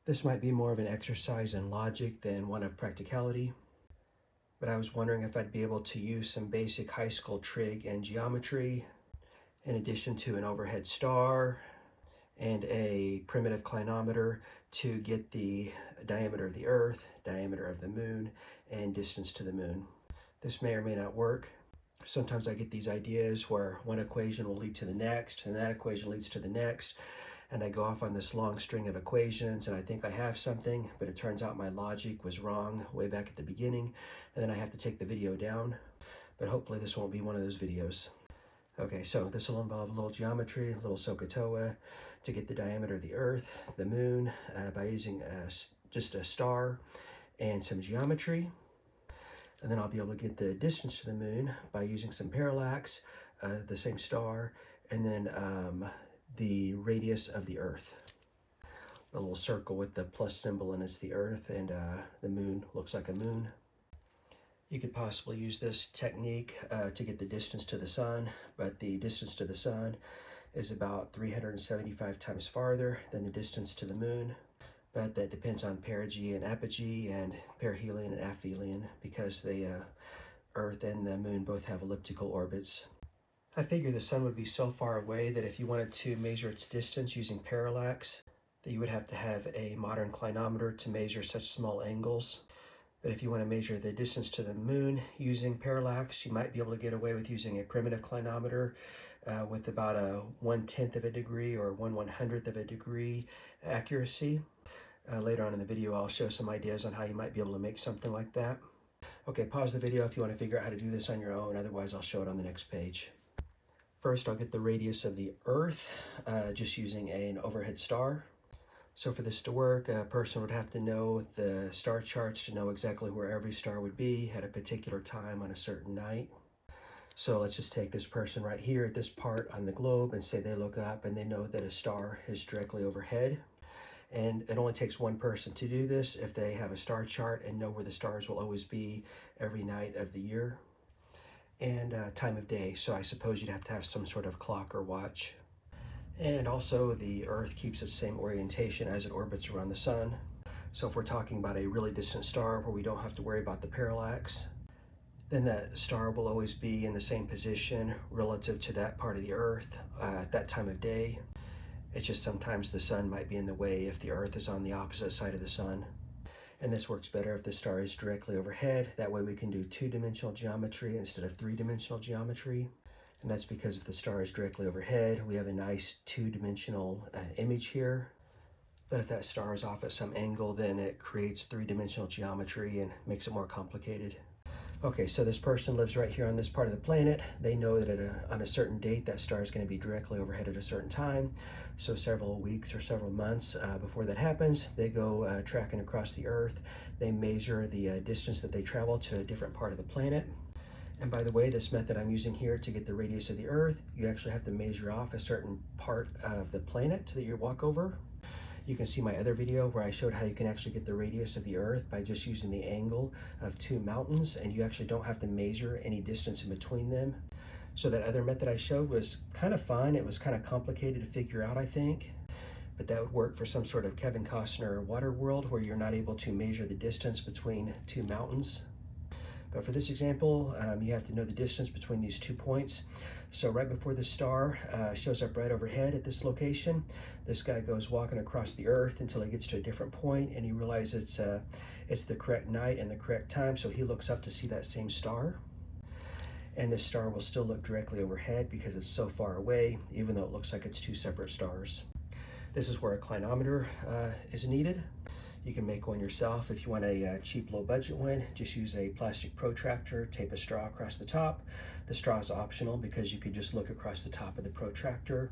This might be more of an exercise in logic than one of practicality, but I was wondering if I'd be able to use some basic high school trig and geometry in addition to an overhead star and a primitive clinometer to get the diameter of the Earth, diameter of the Moon, and distance to the Moon. This may or may not work. Sometimes I get these ideas where one equation will lead to the next, and that equation leads to the next, and I go off on this long string of equations, and I think I have something, but it turns out my logic was wrong way back at the beginning, and then I have to take the video down. But hopefully this won't be one of those videos. Okay, so this will involve a little geometry, a little SOHCAHTOA, to get the diameter of the Earth, the Moon, by using just a star and some geometry. And then I'll be able to get the distance to the Moon by using some parallax, the same star, and then the radius of the Earth. The little circle with the plus symbol, and it's the Earth, and the Moon looks like a moon. You could possibly use this technique to get the distance to the Sun, but the distance to the Sun is about 375 times farther than the distance to the Moon. But that depends on perigee and apogee and perihelion and aphelion, because the Earth and the Moon both have elliptical orbits. I figure the Sun would be so far away that if you wanted to measure its distance using parallax, that you would have to have a modern clinometer to measure such small angles. But if you want to measure the distance to the Moon using parallax, you might be able to get away with using a primitive clinometer with about a 1/10 of a degree or 1/100th of a degree accuracy. Later on in the video, I'll show some ideas on how you might be able to make something like that. Okay, pause the video if you want to figure out how to do this on your own. Otherwise, I'll show it on the next page. First, I'll get the radius of the Earth just using an overhead star. So for this to work, a person would have to know the star charts to know exactly where every star would be at a particular time on a certain night. So let's just take this person right here at this part on the globe and say they look up and they know that a star is directly overhead. And it only takes one person to do this if they have a star chart and know where the stars will always be every night of the year. And time of day, so I suppose you'd have to have some sort of clock or watch. And also the Earth keeps its same orientation as it orbits around the Sun. So if we're talking about a really distant star where we don't have to worry about the parallax, then that star will always be in the same position relative to that part of the Earth at that time of day. It's just sometimes the Sun might be in the way if the Earth is on the opposite side of the Sun. And this works better if the star is directly overhead. That way we can do two-dimensional geometry instead of three-dimensional geometry. And that's because if the star is directly overhead, we have a nice two-dimensional image here. But if that star is off at some angle, then it creates three-dimensional geometry and makes it more complicated. Okay, so this person lives right here on this part of the planet. They know that on a certain date, that star is going to be directly overhead at a certain time. So several weeks or several months before that happens, they go tracking across the Earth. They measure the distance that they travel to a different part of the planet. And by the way, this method I'm using here to get the radius of the Earth, you actually have to measure off a certain part of the planet that you walk over. You can see my other video where I showed how you can actually get the radius of the Earth by just using the angle of two mountains, and you actually don't have to measure any distance in between them. So that other method I showed was kind of fun. It was kind of complicated to figure out, I think, but that would work for some sort of Kevin Costner water world where you're not able to measure the distance between two mountains. But for this example, you have to know the distance between these 2 points. So right before the star shows up right overhead at this location, this guy goes walking across the Earth until he gets to a different point, and he realizes it's the correct night and the correct time, so he looks up to see that same star. And this star will still look directly overhead because it's so far away, even though it looks like it's two separate stars. This is where a clinometer is needed. You can make one yourself if you want a cheap, low-budget one. Just use a plastic protractor, tape a straw across the top. The straw is optional because you could just look across the top of the protractor,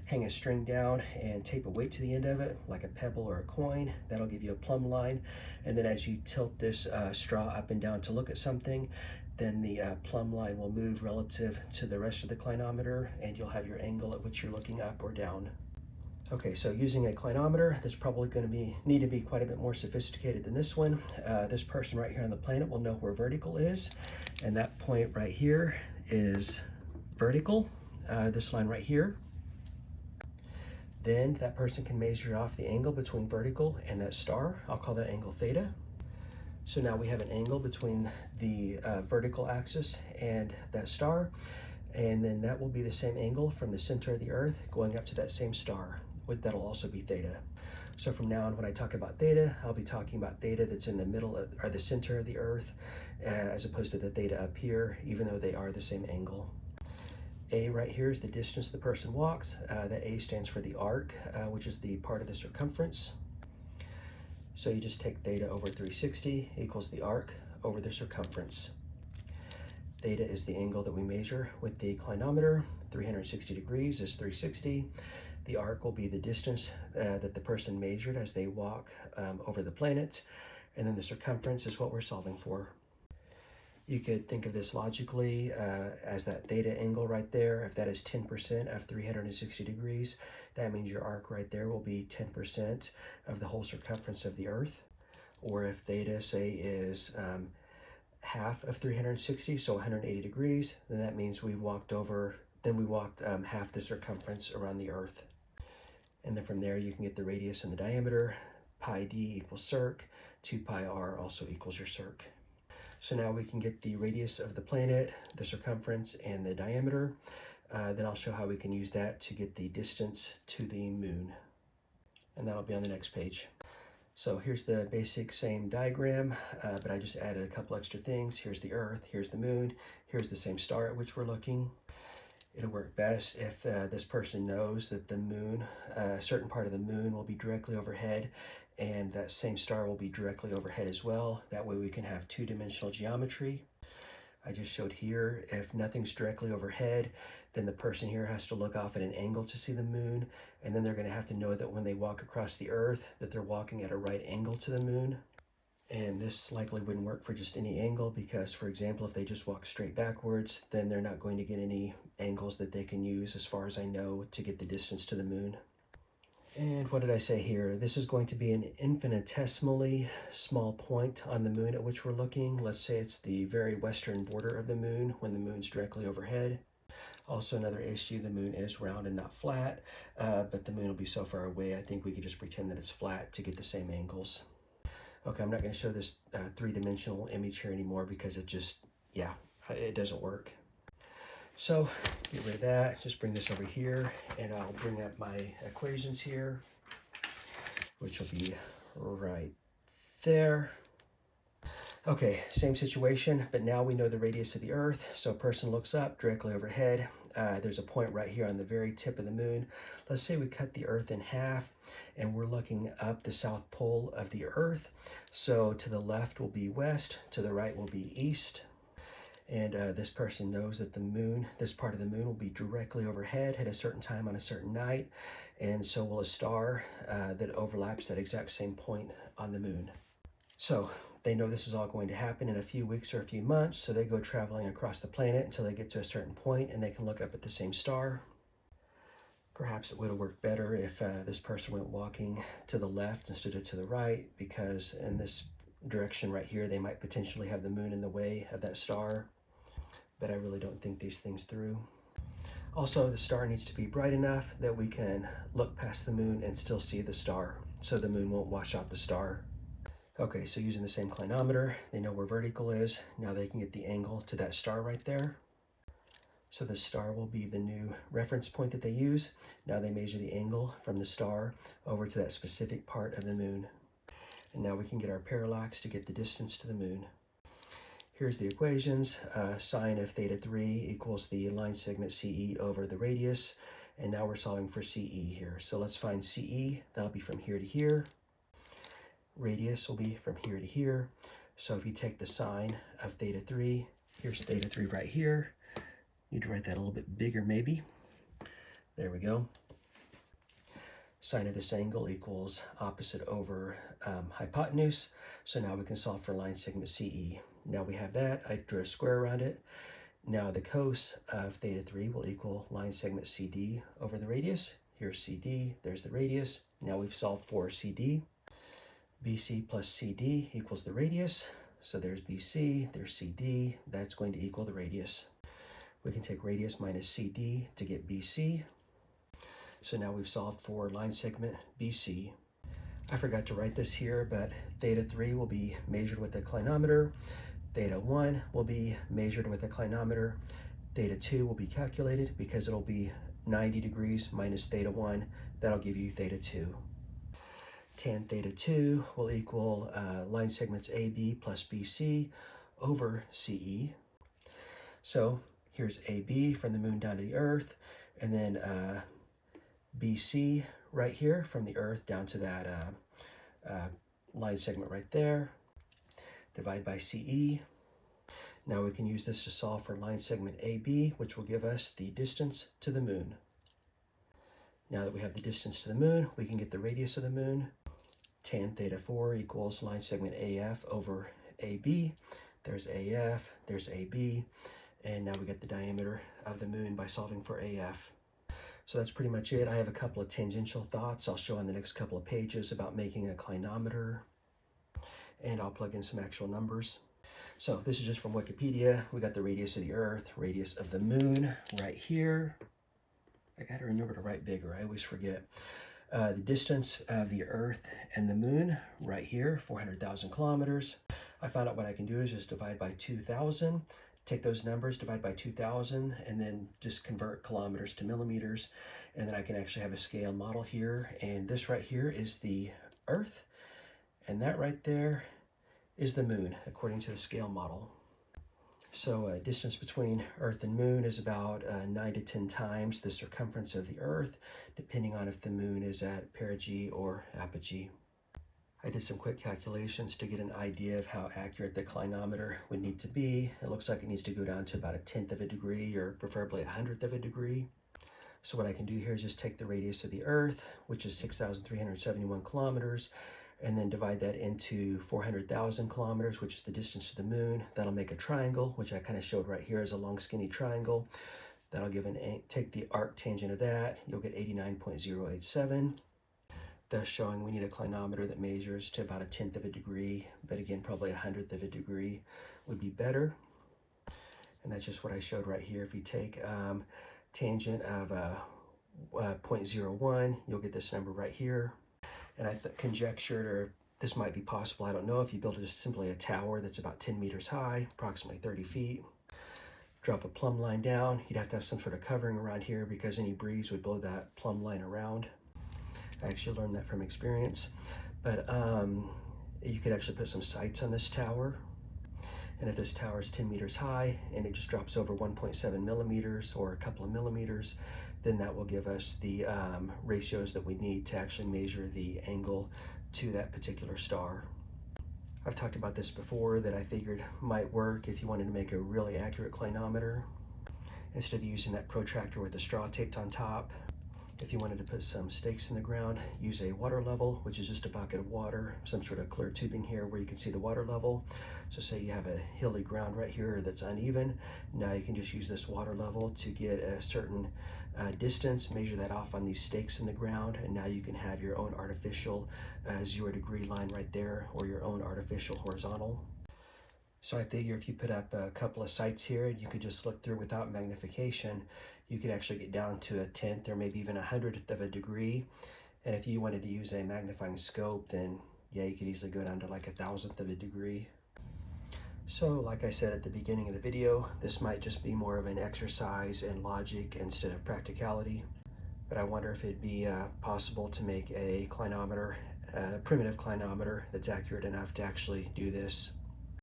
hang a string down, and tape a weight to the end of it, like a pebble or a coin. That'll give you a plumb line. And then as you tilt this straw up and down to look at something, then the plumb line will move relative to the rest of the clinometer, and you'll have your angle at which you're looking up or down. Okay, so using a clinometer, that's probably going to need to be quite a bit more sophisticated than this one. This person right here on the planet will know where vertical is, and that point right here is vertical, this line right here. Then that person can measure off the angle between vertical and that star. I'll call that angle theta. So now we have an angle between the vertical axis and that star, and then that will be the same angle from the center of the Earth going up to that same star. That'll also be theta. So from now on, when I talk about theta, I'll be talking about theta that's in the middle of, or the center of the Earth, as opposed to the theta up here, even though they are the same angle. A right here is the distance the person walks. That A stands for the arc, which is the part of the circumference. So you just take theta over 360 equals the arc over the circumference. Theta is the angle that we measure with the clinometer. 360 degrees is 360. The arc will be the distance that the person measured as they walk over the planet. And then the circumference is what we're solving for. You could think of this logically as that theta angle right there. If that is 10% of 360 degrees, that means your arc right there will be 10% of the whole circumference of the Earth. Or if theta, say, is half of 360, so 180 degrees, then that means we walked half the circumference around the Earth. And then from there you can get the radius and the diameter. Pi d equals circ, 2 pi r also equals your circ. So now we can get the radius of the planet, the circumference, and the diameter. Then I'll show how we can use that to get the distance to the moon. And that'll be on the next page. So here's the basic same diagram, but I just added a couple extra things. Here's the Earth, here's the moon, here's the same star at which we're looking. It'll work best if this person knows that the moon, a certain part of the moon will be directly overhead, and that same star will be directly overhead as well. That way we can have two-dimensional geometry. I just showed here, if nothing's directly overhead, then the person here has to look off at an angle to see the moon, and then they're going to have to know that when they walk across the Earth, that they're walking at a right angle to the moon. And this likely wouldn't work for just any angle because, for example, if they just walk straight backwards, then they're not going to get any angles that they can use, as far as I know, to get the distance to the moon. And what did I say here? This is going to be an infinitesimally small point on the moon at which we're looking. Let's say it's the very western border of the moon when the moon's directly overhead. Also, another issue, the moon is round and not flat, but the moon will be so far away, I think we could just pretend that it's flat to get the same angles. Okay, I'm not going to show this three-dimensional image here anymore because it doesn't work. So get rid of that, just bring this over here, and I'll bring up my equations here, which will be right there. Okay, same situation, but now we know the radius of the Earth. So a person looks up directly overhead. There's a point right here on the very tip of the moon. Let's say we cut the Earth in half and we're looking up the South Pole of the Earth. So to the left will be west, to the right will be east. And this person knows that the moon, this part of the moon will be directly overhead at a certain time on a certain night. And so will a star that overlaps that exact same point on the moon. So they know this is all going to happen in a few weeks or a few months, so they go traveling across the planet until they get to a certain point and they can look up at the same star. Perhaps it would have worked better if this person went walking to the left instead of to the right, because in this direction right here, they might potentially have the moon in the way of that star. But I really don't think these things through. Also, the star needs to be bright enough that we can look past the moon and still see the star, so the moon won't wash out the star. Okay, so using the same clinometer, they know where vertical is. Now they can get the angle to that star right there. So the star will be the new reference point that they use. Now they measure the angle from the star over to that specific part of the moon. And now we can get our parallax to get the distance to the moon. Here's the equations. Sine of theta 3 equals the line segment CE over the radius. And now we're solving for CE here. So let's find CE. That'll be from here to here. Radius will be from here to here. So if you take the sine of theta 3, here's theta 3 right here. Need to write that a little bit bigger maybe. There we go. Sine of this angle equals opposite over hypotenuse. So now we can solve for line segment CE. Now we have that. I drew a square around it. Now the cos of theta 3 will equal line segment CD over the radius. Here's CD, there's the radius. Now we've solved for CD. BC plus CD equals the radius. So there's BC, there's CD. That's going to equal the radius. We can take radius minus CD to get BC. So now we've solved for line segment BC. I forgot to write this here, but theta 3 will be measured with a clinometer. Theta 1 will be measured with a clinometer. Theta 2 will be calculated because it'll be 90 degrees minus theta 1. That'll give you theta 2. Tan theta 2 will equal line segments AB plus BC over CE. So here's AB from the moon down to the Earth, and then BC right here from the Earth down to that line segment right there. Divide by CE. Now we can use this to solve for line segment AB, which will give us the distance to the moon. Now that we have the distance to the moon, we can get the radius of the moon. Tan theta 4 equals line segment AF over AB. There's AF, there's AB, and now we get the diameter of the moon by solving for AF. So that's pretty much it. I have a couple of tangential thoughts I'll show on the next couple of pages about making a clinometer, and I'll plug in some actual numbers. So this is just from Wikipedia. We got the radius of the Earth, radius of the moon right here. I gotta remember to write bigger, I always forget. The distance of the Earth and the moon right here, 400,000 kilometers. I found out what I can do is just divide by 2,000, take those numbers, divide by 2,000, and then just convert kilometers to millimeters. And then I can actually have a scale model here. And this right here is the Earth, and that right there is the moon, according to the scale model. So distance between Earth and moon is about 9 to 10 times the circumference of the Earth, depending on if the moon is at perigee or apogee. I did some quick calculations to get an idea of how accurate the clinometer would need to be. It looks like it needs to go down to about 1/10 of a degree, or preferably 1/100th of a degree. So what I can do here is just take the radius of the Earth, which is 6,371 kilometers, and then divide that into 400,000 kilometers, which is the distance to the moon. That'll make a triangle, which I kind of showed right here as a long skinny triangle. That'll give take the arc tangent of that, you'll get 89.087. Thus showing we need a clinometer that measures to about 1/10 of a degree, but again, probably 100th of a degree would be better. And that's just what I showed right here. If you take tangent of 0.01, you'll get this number right here. And I conjectured, or this might be possible, I don't know, if you build just simply a tower that's about 10 meters high, approximately 30 feet, drop a plumb line down, you'd have to have some sort of covering around here because any breeze would blow that plumb line around. I actually learned that from experience. But you could actually put some sights on this tower. And if this tower is 10 meters high and it just drops over 1.7 millimeters or a couple of millimeters, then that will give us the ratios that we need to actually measure the angle to that particular star. I've talked about this before, that I figured might work if you wanted to make a really accurate clinometer. Instead of using that protractor with the straw taped on top, if you wanted to put some stakes in the ground, use a water level, which is just a bucket of water, some sort of clear tubing here where you can see the water level. So say you have a hilly ground right here that's uneven. Now you can just use this water level to get a certain distance, measure that off on these stakes in the ground, and now you can have your own artificial 0 degree line right there, or your own artificial horizontal. So I figure if you put up a couple of sites here, you could just look through without magnification, you could actually get down to 1/10 or maybe even 100th of a degree. And if you wanted to use a magnifying scope, then yeah, you could easily go down to like 1,000th of a degree. So like I said at the beginning of the video, this might just be more of an exercise in logic instead of practicality. But I wonder if it'd be possible to make a clinometer, a primitive clinometer that's accurate enough to actually do this.